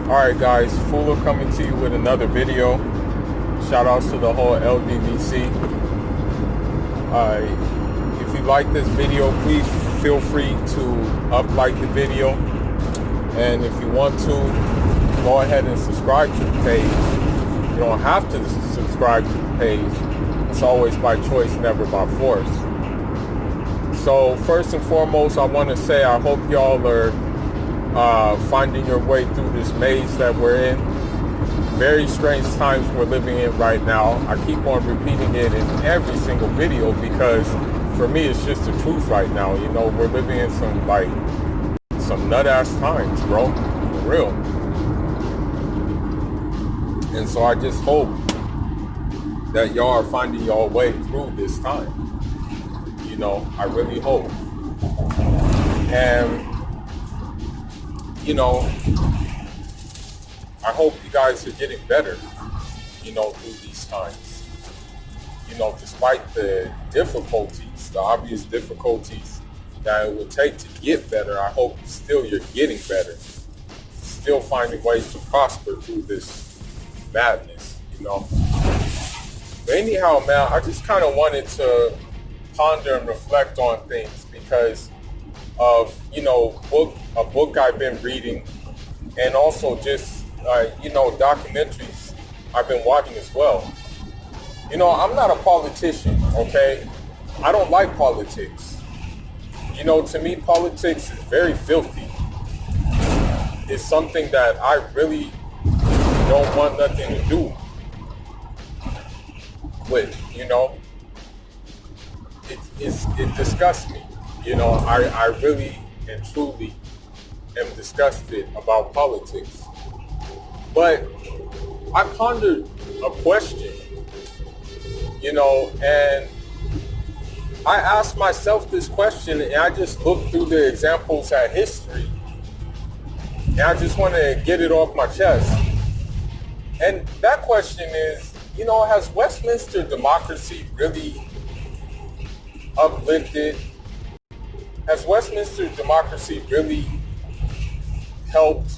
Alright guys, Fuller coming to you with another video. Shout outs to the whole LDVC. If you like this video, please feel free to like the video. And if you want to, go ahead and subscribe to the page. You don't have to subscribe to the page. It's always by choice, never by force. So first and foremost, I want to say I hope y'all are finding your way through this maze that we're in. Very strange times we're living in right now. I keep on repeating it in every single video because for me it's just the truth right now. You know, we're living in some nut ass times, bro. For real. And so I just hope that y'all are finding your way through this time. You know, I really hope. And you know, I hope you guys are getting better, you know, through these times. You know, despite the difficulties, the obvious difficulties that it would take to get better, I hope still you're getting better. Still finding ways to prosper through this madness, you know. But anyhow, man, I just kind of wanted to ponder and reflect on things because of, you know, a book I've been reading, and also just, you know, documentaries I've been watching as well. You know, I'm not a politician, okay? I don't like politics. You know, to me, politics is very filthy. It's something that I really don't want nothing to do with, you know? It disgusts me. You know, I really and truly am disgusted about politics. But I pondered a question, you know, and I asked myself this question, and I just looked through the examples at history, and I just want to get it off my chest. And that question is, you know, has Westminster democracy really uplifted? Has Westminster democracy really helped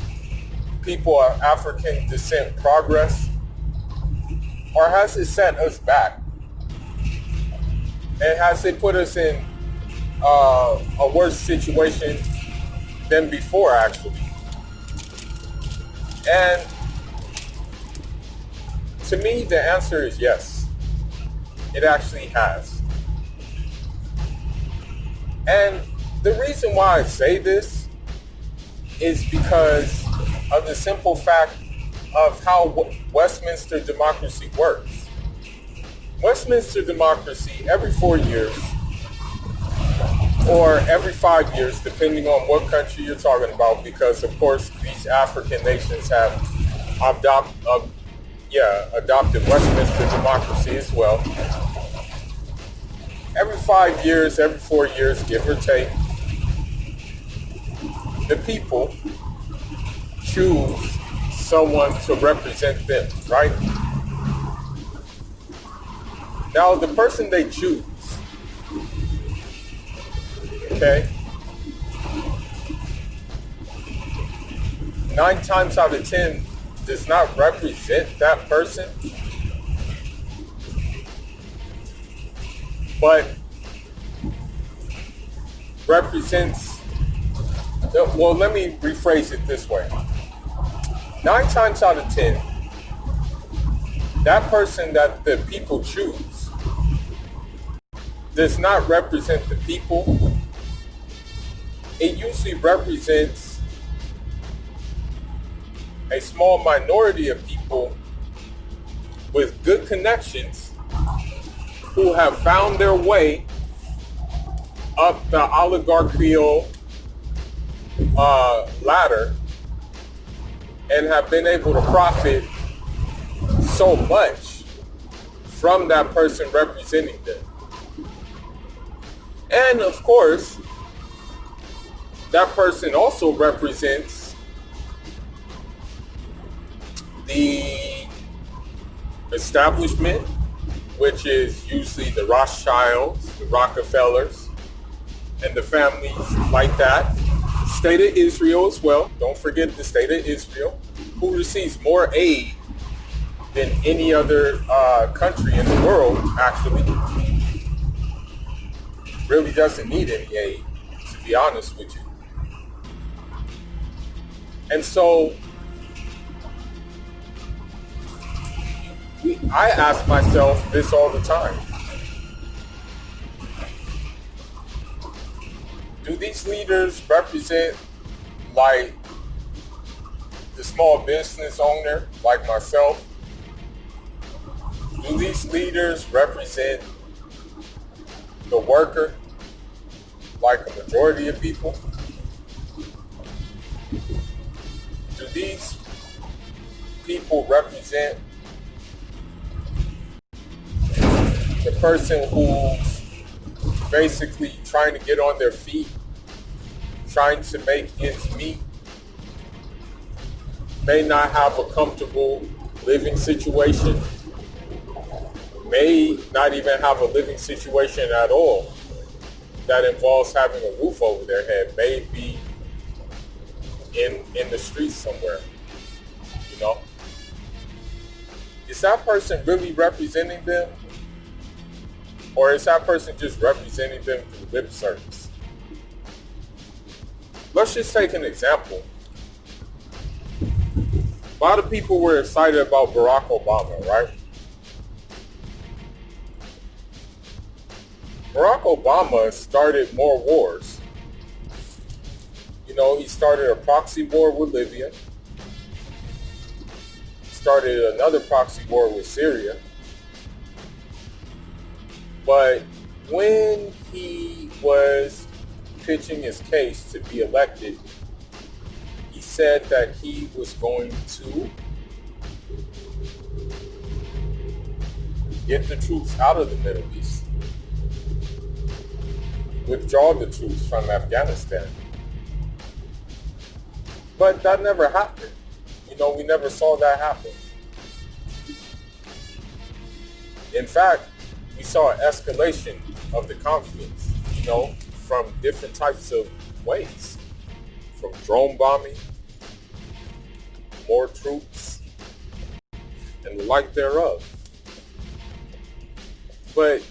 people of African descent progress? Or has it set us back? And has it put us in a worse situation than before, actually? And to me, the answer is yes. It actually has. And the reason why I say this is because of the simple fact of how Westminster democracy works. Westminster democracy, every 4 years, or every 5 years, depending on what country you're talking about, because of course these African nations have adopted Westminster democracy as well. Every 5 years, every 4 years, give or take, the people choose someone to represent them, right? Now, the person they choose, okay, 9 times out of 10 does not represent that person, but represents, well, let me rephrase it this way. 9 times out of 10, that person that the people choose does not represent the people. It usually represents a small minority of people with good connections who have found their way up the oligarchical ladder and have been able to profit so much from that person representing them. And of course, that person also represents the establishment, which is usually the Rothschilds, the Rockefellers, and the families like that, state of Israel as well. Don't forget the state of Israel, who receives more aid than any other country in the world, actually. Really doesn't need any aid, to be honest with you. And so I ask myself this all the time. Do these leaders represent like the small business owner like myself? Do these leaders represent the worker like a majority of people? Do these people represent the person who's basically trying to get on their feet, trying to make ends meet, may not have a comfortable living situation, may not even have a living situation at all that involves having a roof over their head, may be in the streets somewhere, you know? Is that person really representing them? Or is that person just representing them through lip service? Let's just take an example. A lot of people were excited about Barack Obama, right? Barack Obama started more wars. You know, he started a proxy war with Libya, started another proxy war with Syria. But when he was pitching his case to be elected, he said that he was going to get the troops out of the Middle East, withdraw the troops from Afghanistan. But that never happened. You know, we never saw that happen. In fact, we saw an escalation of the conflicts, you know, from different types of ways. From drone bombing, more troops, and the like thereof. But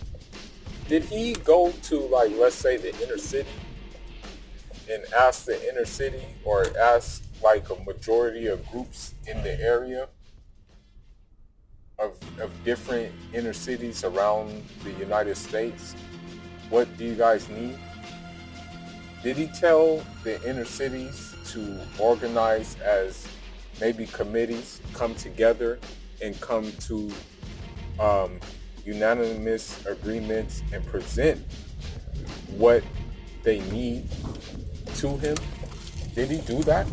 did he go to, like, let's say the inner city and ask the inner city, or ask like a majority of groups in the area of different inner cities around the United States, what do you guys need? Did he tell the inner cities to organize as maybe committees, come together and come to unanimous agreements and present what they need to him? Did he do that?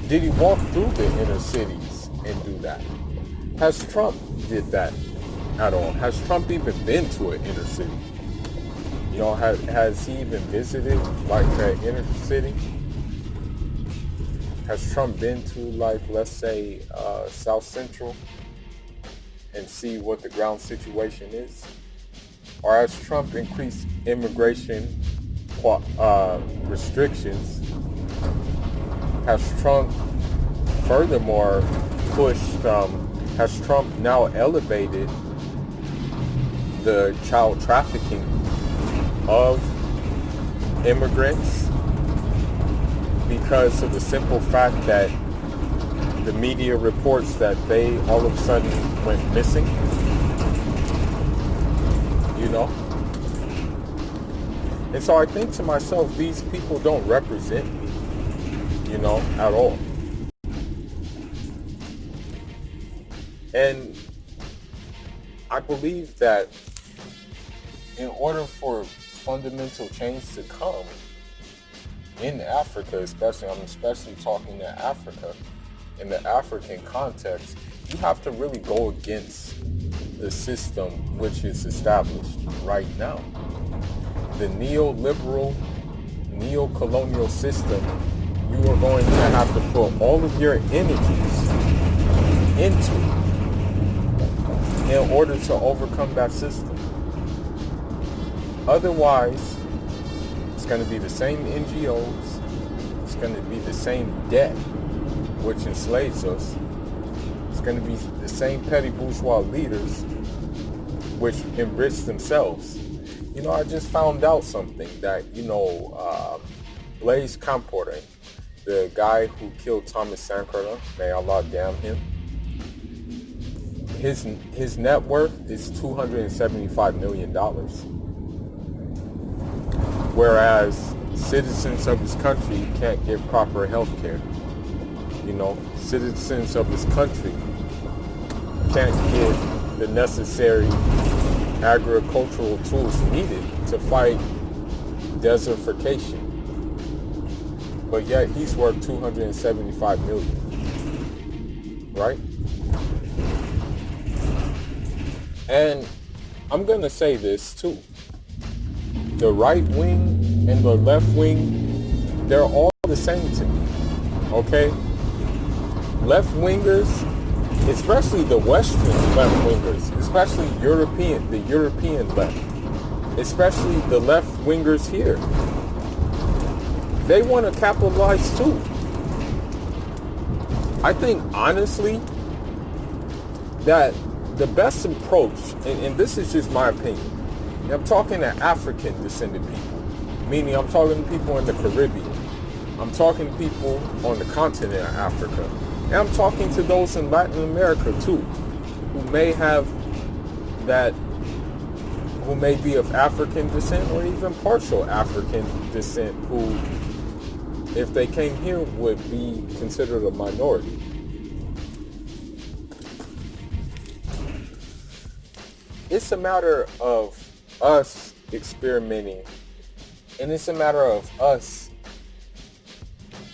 Did he walk through the inner cities and do that? Has Trump did that at all? Has Trump even been to an inner city? You know, has he even visited like that inner city? Has Trump been to, like, let's say South Central and see what the ground situation is? Or has Trump increased immigration restrictions? Has Trump furthermore pushed, has Trump now elevated the child trafficking of immigrants because of the simple fact that the media reports that they all of a sudden went missing? You know? And so I think to myself, these people don't represent me, you know, at all. And I believe that in order for fundamental change to come in Africa, especially, I'm especially talking to Africa, in the African context, you have to really go against the system which is established right now. The neoliberal, neo-colonial system, you are going to have to put all of your energies into in order to overcome that system. Otherwise, it's going to be the same NGOs, it's going to be the same debt which enslaves us. It's going to be the same petty bourgeois leaders which enrich themselves. I just found out something that, Blaise Compaoré, the guy who killed Thomas Sankara, may Allah damn him, his net worth is $275 million. Whereas citizens of his country can't get proper health care. Citizens of his country can't get the necessary agricultural tools needed to fight desertification. But yet he's worth $275 million. Right? And I'm going to say this too. The right wing and the left wing, they're all the same to me. Okay? Left wingers, especially the Western left wingers, especially the European left, especially the left wingers here, they want to capitalize too. I think honestly that the best approach, and this is just my opinion, I'm talking to African descended people, meaning I'm talking to people in the Caribbean, I'm talking to people on the continent of Africa, and I'm talking to those in Latin America too, who may be of African descent or even partial African descent, who, if they came here, would be considered a minority. It's a matter of us experimenting, and it's a matter of us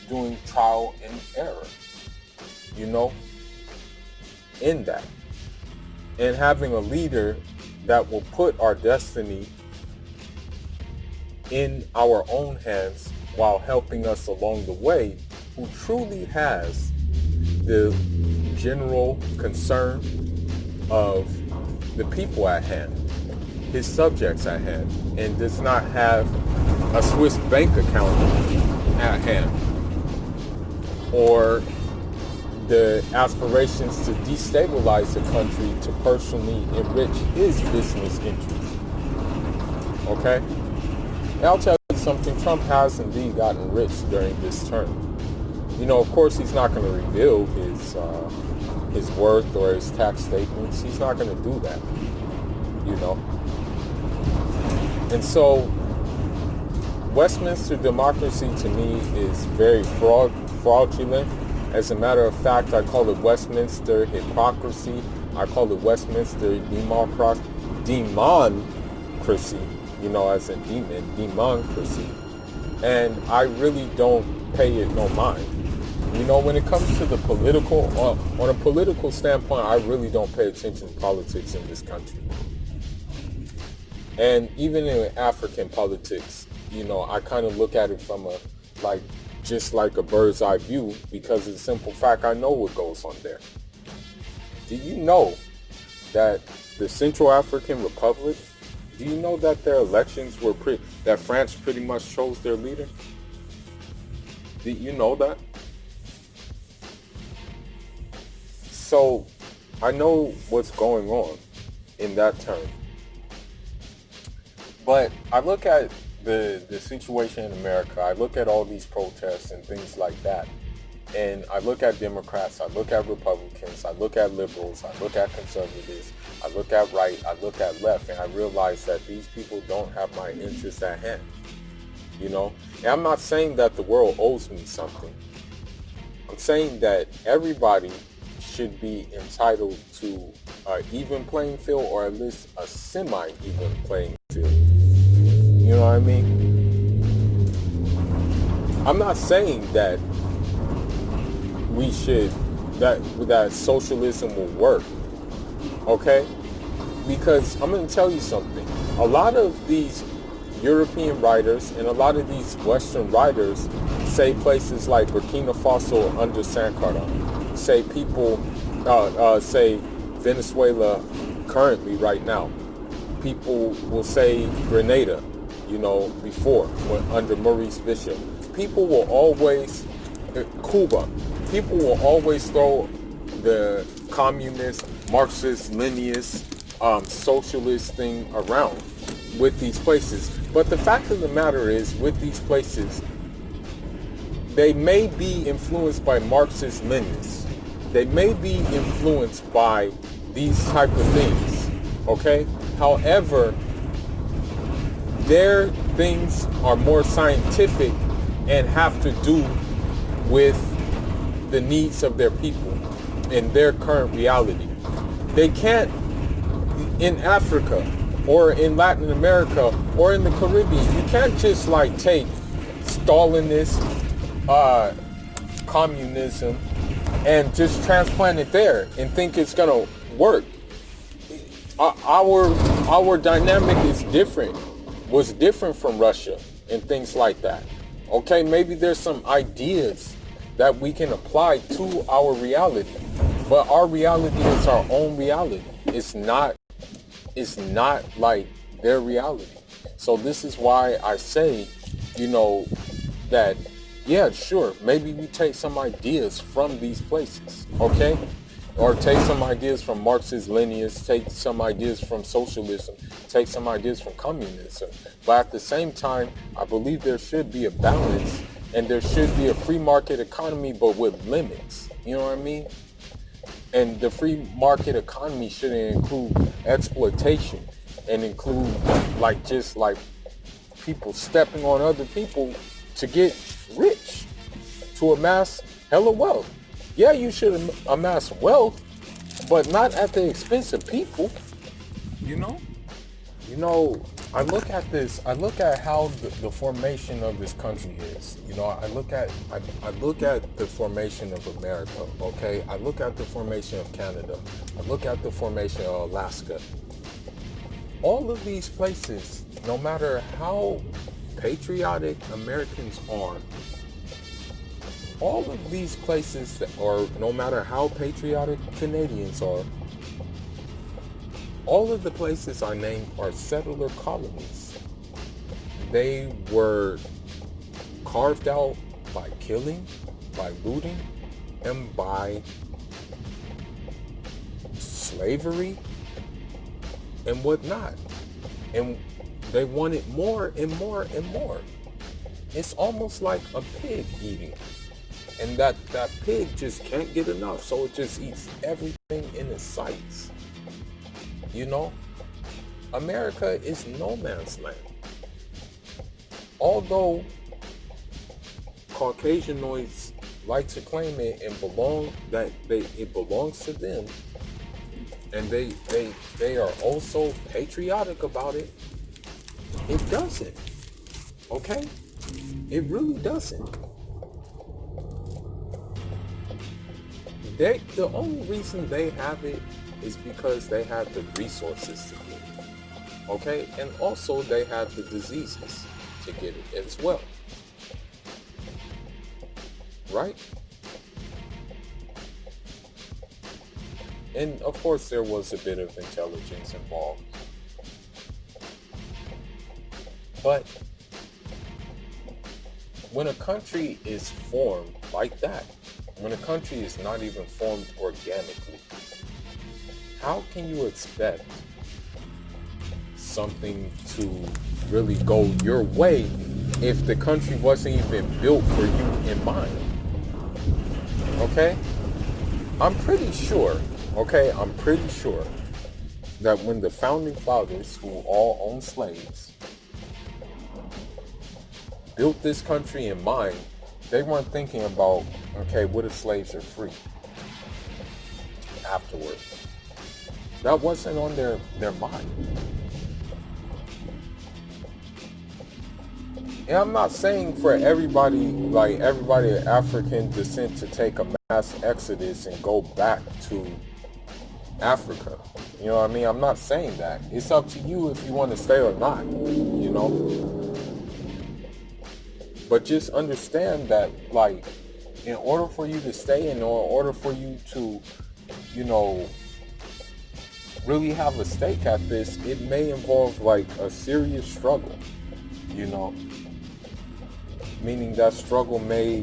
doing trial and error, in that, and having a leader that will put our destiny in our own hands while helping us along the way, who truly has the general concern of the people at hand, his subjects at hand, and does not have a Swiss bank account at hand, or the aspirations to destabilize the country to personally enrich his business interests. Okay? And I'll tell you something, Trump has indeed gotten rich during this term. Of course he's not going to reveal his worth or his tax statements. He's not going to do that. And so Westminster democracy to me is very fraudulent. As a matter of fact, I call it Westminster hypocrisy. I call it Westminster democracy, as in demon, democracy. And I really don't pay it no mind. When it comes to the political, on a political standpoint, I really don't pay attention to politics in this country. And even in African politics, I kind of look at it from just like a bird's eye view, because of the simple fact I know what goes on there. Do you know that the Central African Republic, do you know that their elections were that France pretty much chose their leader? Did you know that? So I know what's going on in that term. But I look at the situation in America, I look at all these protests and things like that, and I look at Democrats, I look at Republicans, I look at liberals, I look at conservatives, I look at right, I look at left, and I realize that these people don't have my interests at hand. And I'm not saying that the world owes me something. I'm saying that everybody should be entitled to an even playing field, or at least a semi-even playing field. You know what I mean? I'm not saying that that socialism will work, okay? Because I'm going to tell you something. A lot of these European writers and a lot of these Western writers say places like Burkina Faso under Sankara, say say Venezuela currently right now. People will say Grenada, before, under Maurice Bishop. people will always, Cuba, people will always throw the communist, Marxist, Leninist, socialist thing around with these places. But the fact of the matter is, with these places, they may be influenced by Marxist, Leninists. They may be influenced by these type of things, okay? However, their things are more scientific and have to do with the needs of their people in their current reality. They can't, in Africa or in Latin America or in the Caribbean, you can't just like take Stalinist communism and just transplant it there and think it's gonna work. Our dynamic is different, was different from Russia and things like that. Okay, maybe there's some ideas that we can apply to our reality, but our reality is our own reality. It's not like their reality. So this is why I say, that yeah, sure, maybe we take some ideas from these places, okay? Or take some ideas from Marxist, Leninists, take some ideas from socialism, take some ideas from communism. But at the same time, I believe there should be a balance and there should be a free market economy, but with limits. You know what I mean? And the free market economy shouldn't include exploitation and include just people stepping on other people to get rich, to amass hella wealth. Yeah, you should amass wealth, but not at the expense of people. I look at this, I look at how the formation of this country is. I look at the formation of America, okay? I look at the formation of Canada. I look at the formation of Alaska. All of these places, no matter how patriotic Americans are, all of these places, or no matter how patriotic Canadians are, all of the places I named are settler colonies. They were carved out by killing, by looting, and by slavery and whatnot. And they wanted more and more and more. It's almost like a pig eating. And that pig just can't get enough, so it just eats everything in its sights. America is no man's land. Although Caucasianoids like to claim it and it belongs to them, and they are also patriotic about it, it doesn't. Okay? It really doesn't. The only reason they have it is because they have the resources to get it. Okay? And also they have the diseases to get it as well. Right? And of course there was a bit of intelligence involved. But when a country is formed like that, when a country is not even formed organically, how can you expect something to really go your way if the country wasn't even built for you in mind? Okay? I'm pretty sure that when the founding fathers, who all owned slaves, built this country in mind, they weren't thinking about, okay, what if slaves are free afterward? That wasn't on their mind. And I'm not saying for everybody of African descent to take a mass exodus and go back to Africa. You know what I mean? I'm not saying that. It's up to you if you want to stay or not, But just understand that, in order for you to stay and in order for you to, really have a stake at this, it may involve a serious struggle, meaning that struggle may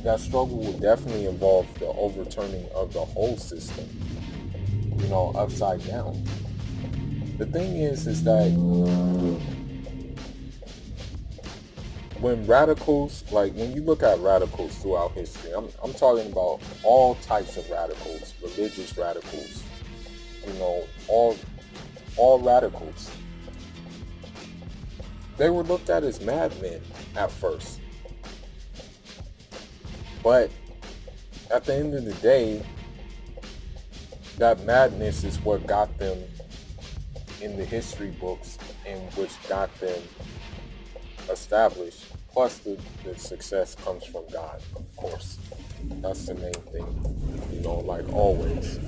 that struggle will definitely involve the overturning of the whole system, upside down. The thing is that when radicals, like when you look at radicals throughout history, I'm talking about all types of radicals, religious radicals, all radicals. They were looked at as madmen at first. But at the end of the day, that madness is what got them in the history books and which got them established. Plus the success comes from God, of course. That's the main thing, like always.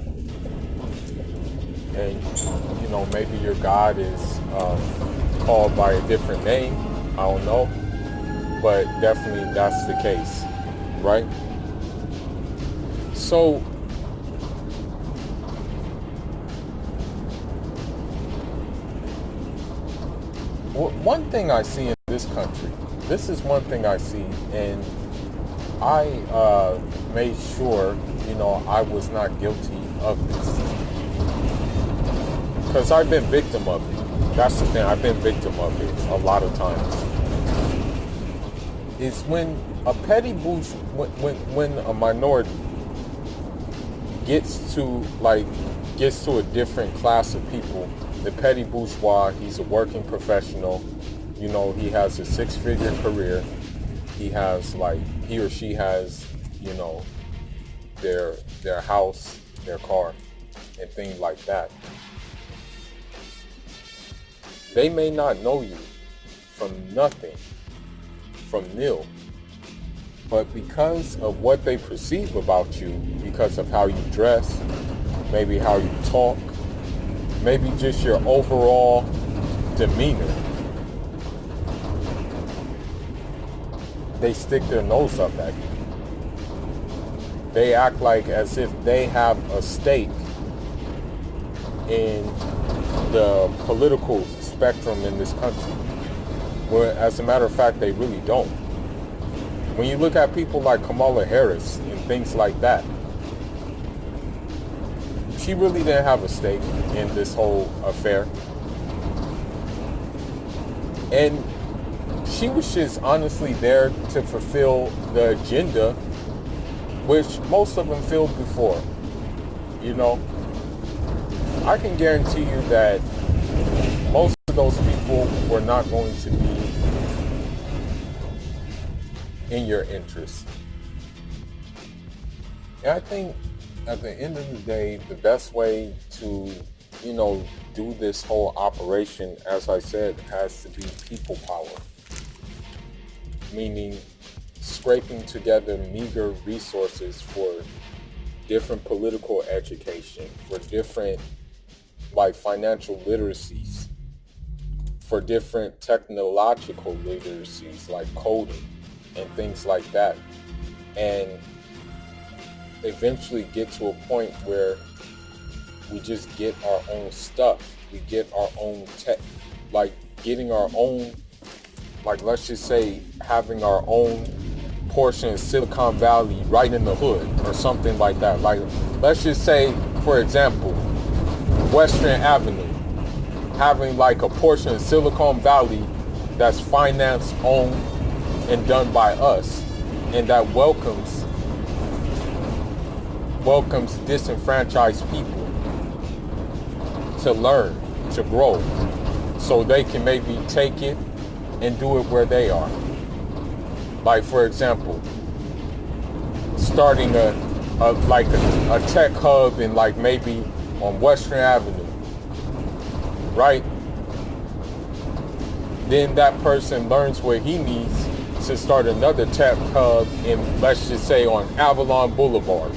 And, maybe your God is called by a different name. I don't know. But definitely that's the case, right? So, one thing I see in this country, this is one thing I see, and I made sure, I was not guilty of this. Because I've been victim of it. That's the thing, I've been victim of it a lot of times. Is when a petty bourgeois, when a minority gets to a different class of people. The petty bourgeois, he's a working professional, he has a 6-figure career, he or she has, their house, their car, and things like that. They may not know you from nothing, from nil, but because of what they perceive about you, because of how you dress, maybe how you talk, maybe just your overall demeanor, they stick their nose up at you. They act like as if they have a stake in the political spectrum in this country, where as a matter of fact they really don't. When you look at people like Kamala Harris and things like that, she really didn't have a stake in this whole affair. And she was just honestly there to fulfill the agenda, which most of them filled before. I can guarantee you that most of those people were not going to be in your interest. And I think at the end of the day, the best way to, do this whole operation, as I said, has to be people power. Meaning scraping together meager resources for different political education, for different financial literacies, for different technological literacies like coding and things like that. And eventually get to a point where we just get our own stuff. We get our own tech, getting our own, let's just say having our own portion of Silicon Valley right in the hood or something like that. Let's just say, for example, Western Avenue, having a portion of Silicon Valley that's financed, owned, and done by us, and that welcomes disenfranchised people to learn, to grow, so they can maybe take it and do it where they are. For example, starting a tech hub in maybe on Western Avenue, right? Then that person learns where he needs to start another tech hub in, let's just say, on Avalon Boulevard.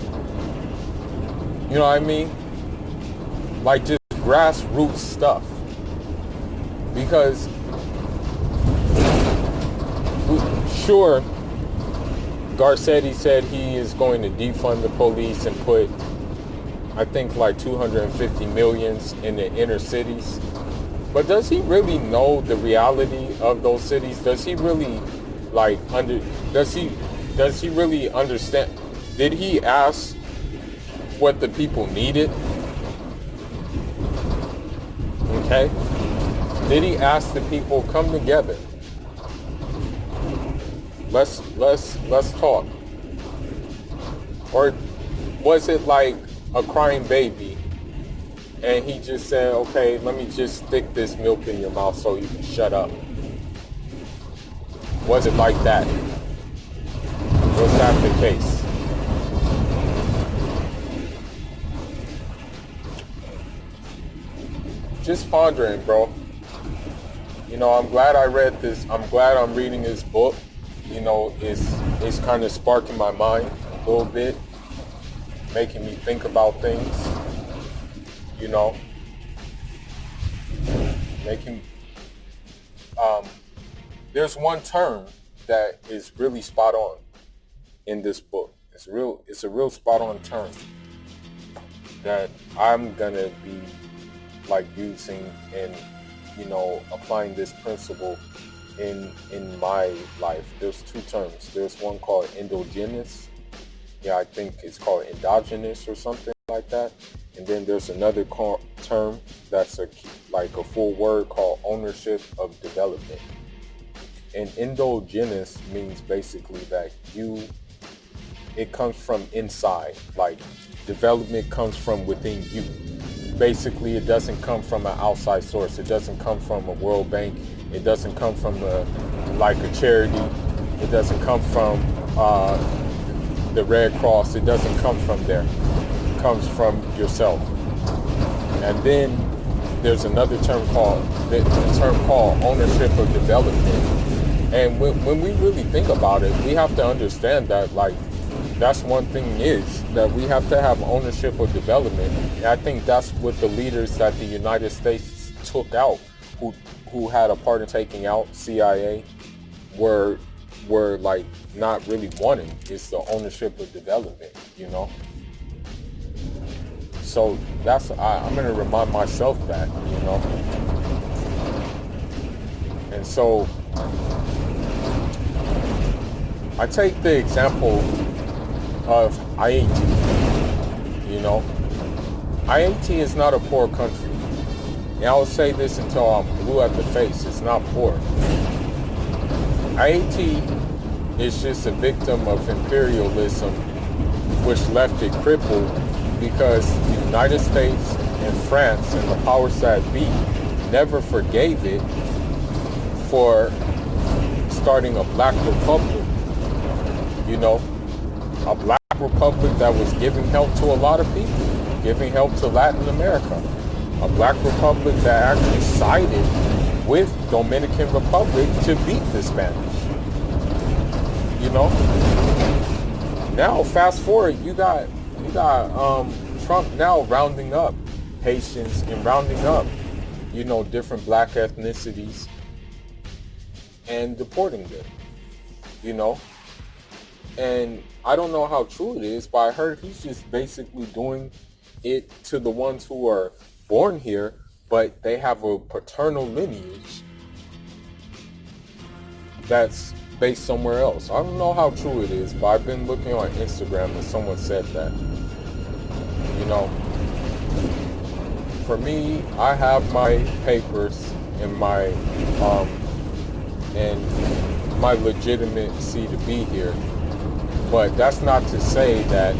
You know what I mean? Just grassroots stuff. Because, sure, Garcetti said he is going to defund the police and put, I think, 250 millions in the inner cities. But does he really know the reality of those cities? Does he really like under does he really understand? Did he ask what the people needed? Okay? Did he ask the people come together? Let's talk. Or was it like a crying baby and he just said, okay, let me just stick this milk in your mouth so you can shut up? Was it like that? Was that the case? Just pondering, bro. You know, I'm glad I read this. I'm glad I'm reading this book. You know, it's kind of sparking my mind a little bit, making me think about things. You know, making there's one term that is really spot on in this book. It's a real spot on term that I'm gonna be like using and, you know, applying this principle in my life. There's two terms. There's one called endogenous. Yeah, I think it's called endogenous or something like that. And then there's another term that's like a full word called ownership of development. And endogenous means basically that it comes from inside. Like development comes from within you. Basically, it doesn't come from an outside source. It doesn't come from a World Bank. It doesn't come from a charity. It doesn't come from the Red Cross. It doesn't come from there. It comes from yourself. And then there's another term called ownership of development. And when we really think about it, we have to understand that like that's one thing is that we have to have ownership of development. And I think that's what the leaders that the United States took out, who had a part in taking out CIA, were like not really wanting. It's the ownership of development, you know. So I'm gonna remind myself that, you know. And so I take the example of Haiti. You know, Haiti is not a poor country. And I will say this until I'm blue at the face. It's not poor. Haiti is just a victim of imperialism, which left it crippled because the United States and France and the powers that be never forgave it for starting a black republic. You know, a black republic that was giving help to a lot of people, giving help to Latin America. A black republic that actually sided with Dominican Republic to beat the Spanish. You know? Now fast forward, you got Trump now rounding up Haitians and rounding up, you know, different black ethnicities and deporting them. You know? And I don't know how true it is, but I heard he's just basically doing it to the ones who are born here, but they have a paternal lineage that's based somewhere else. I don't know how true it is, but I've been looking on Instagram and someone said that. You know, for me, I have my papers and my legitimacy to be here. But that's not to say that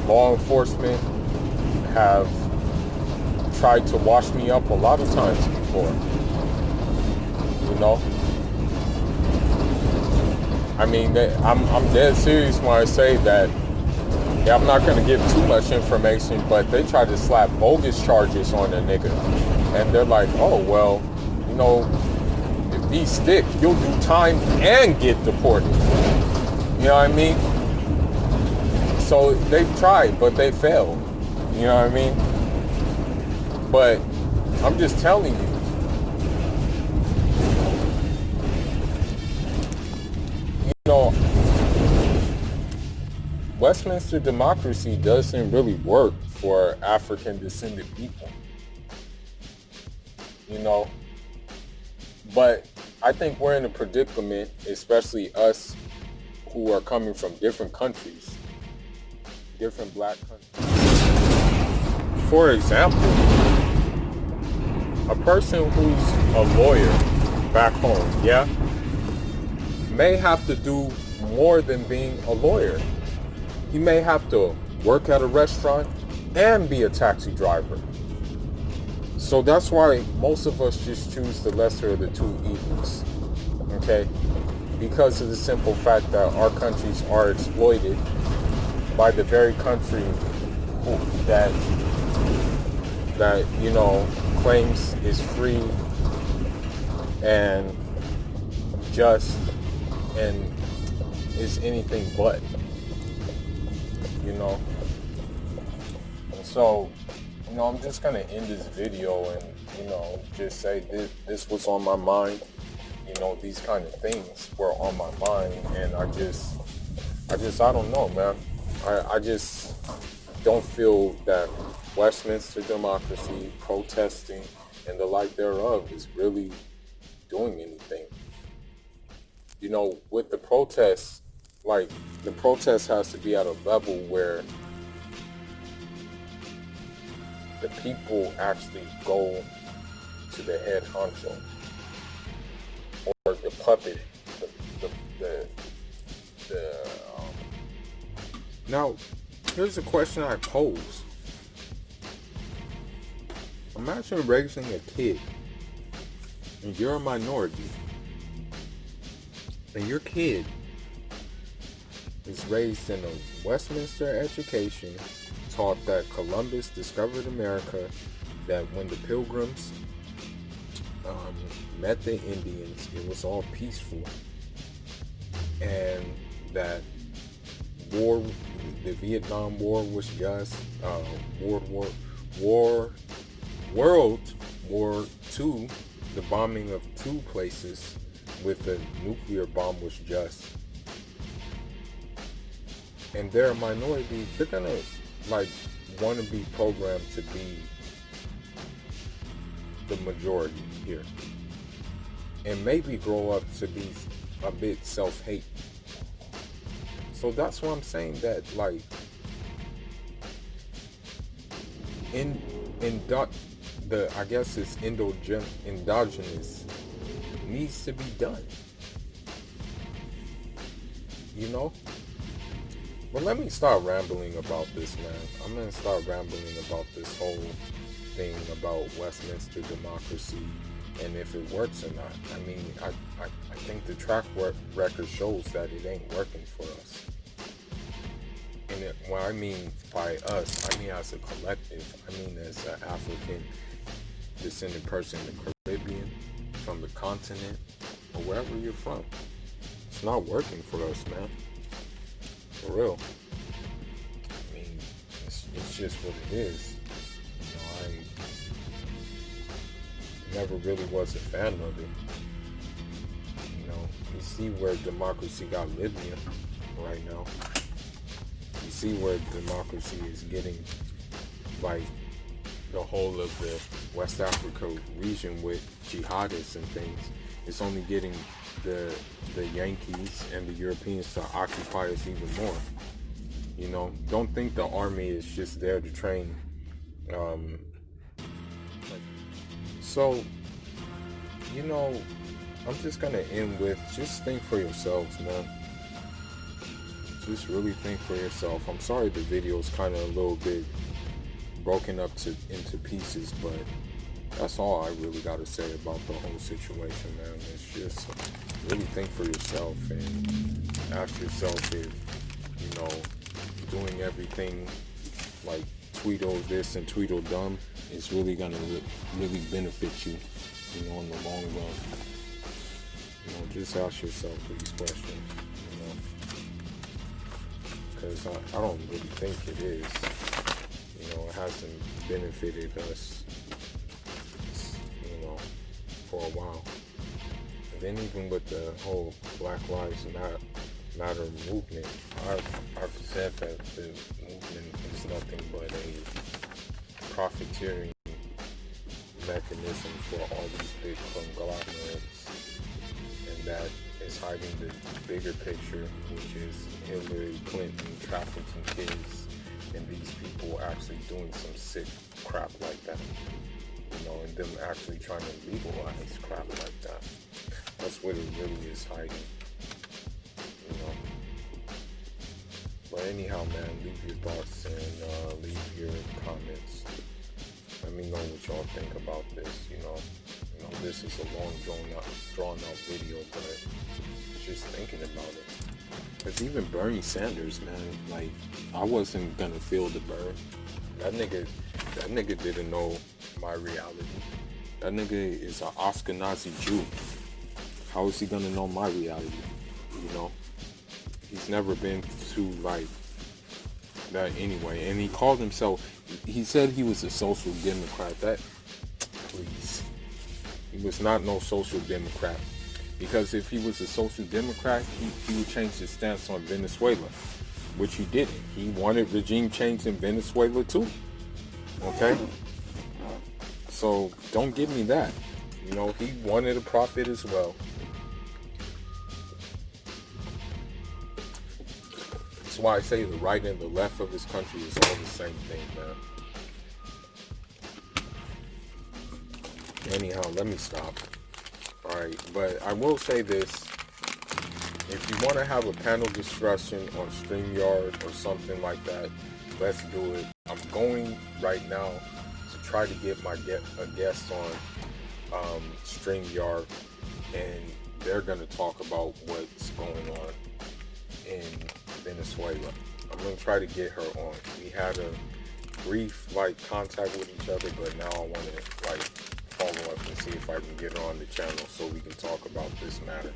law enforcement have tried to wash me up a lot of times before. You know? I mean, I'm dead serious when I say that. Yeah, I'm not going to give too much information, but they tried to slap bogus charges on a nigga. And they're like, oh, well, you know, if these stick, you'll do time and get deported. You know what I mean? So they've tried, but they failed. You know what I mean? But I'm just telling you. You know, Westminster democracy doesn't really work for African descended people. you know. But I think we're in a predicament, especially us who are coming from different countries, different black countries. For example, a person who's a lawyer back home, yeah, may have to do more than being a lawyer. He may have to work at a restaurant and be a taxi driver. So that's why most of us just choose the lesser of the two evils, okay? Because of the simple fact that our countries are exploited by the very country that claims is free and just and is anything but, you know. And so, I'm just gonna end this video and just say this was on my mind. These kind of things were on my mind, and I don't know, man. I just don't feel that Westminster democracy, protesting, and the like thereof is really doing anything. With the protests, like, the protest has to be at a level where the people actually go to the head honcho, or the puppet, Now, here's a question I pose. Imagine raising a kid, and you're a minority, and your kid is raised in a Westminster education, taught that Columbus discovered America, that when the Pilgrims met the Indians, it was all peaceful, and that the Vietnam War was just World War II, the bombing of two places with the nuclear bomb was just. And they're a minority, they're gonna want to be programmed to be the majority here, and maybe grow up to be a bit self-hate. So that's why I'm saying that, I guess it's endogenous needs to be done. But let me start rambling about this, man. I'm gonna start rambling about this whole thing about Westminster democracy and if it works or not. I mean, I think the track record shows that it ain't working for us. And when I mean by us, I mean as a collective. I mean as an African descended person in the Caribbean, from the continent, or wherever you're from. It's not working for us, man. For real. I mean, it's just what it is. I never really was a fan of it. You see where democracy got Libya right now. You see where democracy is getting, the whole of the West Africa region with jihadists and things. It's only getting the Yankees and the Europeans to occupy us even more. Don't think the army is just there to train. So, I'm just gonna end with, just think for yourselves, man. Just really think for yourself. I'm sorry the video is kind of a little bit broken up into pieces, but that's all I really got to say about the whole situation, man. It's just really think for yourself and ask yourself if, doing everything like Tweedle this and Tweedle dumb is really going to really benefit you, in the long run. Just ask yourself these questions, because I don't really think it is. It hasn't benefited us, for a while. And then even with the whole Black Lives Matter movement, I've said that the movement is nothing but a profiteering mechanism for all these big conglomerates, and that is hiding the bigger picture, which is Hillary Clinton trafficking kids, and these people actually doing some sick crap like that, and them actually trying to legalize crap like that. That's what it really is hiding, you know. But anyhow, man, leave your thoughts and leave your comments. Let me know what y'all think about this. This is a long drawn out video, but just thinking about it. Because even Bernie Sanders, man, like, I wasn't gonna feel the burn. That nigga didn't know my reality. That nigga is an Ashkenazi Jew. How is he gonna know my reality? He's never been to like that anyway. And he called himself, he said he was a social democrat. Please. He was not no social democrat. Because if he was a social democrat, he would change his stance on Venezuela, which he didn't. He wanted regime change in Venezuela too. Okay? So don't give me that. He wanted a profit as well. That's why I say the right and the left of this country is all the same thing, man. Anyhow, let me stop. Alright, but I will say this. If you want to have a panel discussion on StreamYard or something like that, let's do it. I'm going right now to try to get a guest on StreamYard, and they're going to talk about what's going on in Venezuela. I'm going to try to get her on. We had a brief contact with each other, but now I want to follow up and see if I can get her on the channel so we can talk about this matter.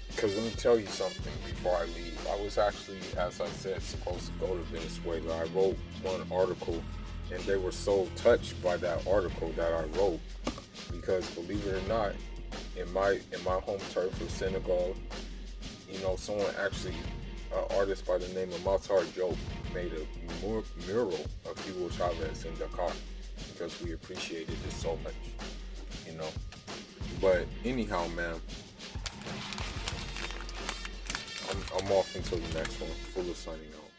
Because let me tell you something before I leave. I was actually, as I said, supposed to go to Venezuela. I wrote one article, and they were so touched by that article that I wrote, because believe it or not, in my home turf of Senegal, someone actually, an artist by the name of Matar Diop, made a mural of Hugo Chavez in Dakar because we appreciated it so much, But anyhow, man, I'm off until the next one. Full of signing out.